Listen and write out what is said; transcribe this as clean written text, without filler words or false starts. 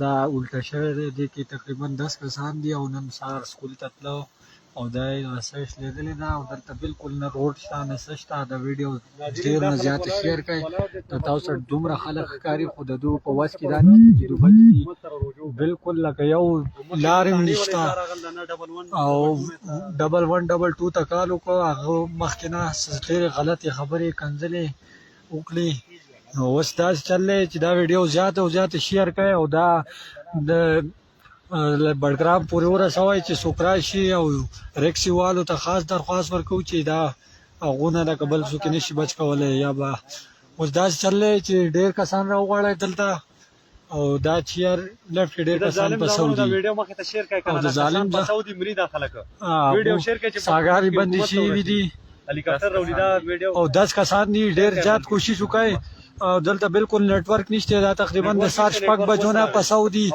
دا الټه شوی دی، دې کې تقریبا 10 کسان دي او نن سهار سکول ته تلو او دا یې غسیش لیدلې ده او دلته بالکل نه روډ شته نه څه شته. دا ویډیو ډېر نه زیاته شیر کړئ د تاسو سره دومره خلک ښکاري خو د دوی په وس کې دا نه دي چې دوی بالکل لکه یو لارې هم نشته او 1122 ته کال وکړو هغه مخکې نه ډېرې غلطې خبرې کنځلې وکړې. نو اوس داسې چل دی چې دا ویډیو زیاته او زیاته شیر کړئ او دا د بډګرام پورې ورسوئ چې څوک راشي او رکسي والو ته خاص درخواست ورکوو چې دا هغونه لکه بل څوک یې نشي بچ کولی. یا به اوس داسې چل دی چې ډېر کسان راوغواړئ دلته او دا چیر لفټ کې ډېر کسان پسو دي او د ظالم ساګارې بندې شوي دي او 10 کسان دي. ډېر زیات کوشش وکړئ او دلته بالکل نیټ ورک نشته. دا تقریبا د 7 بجو نه پسو دي.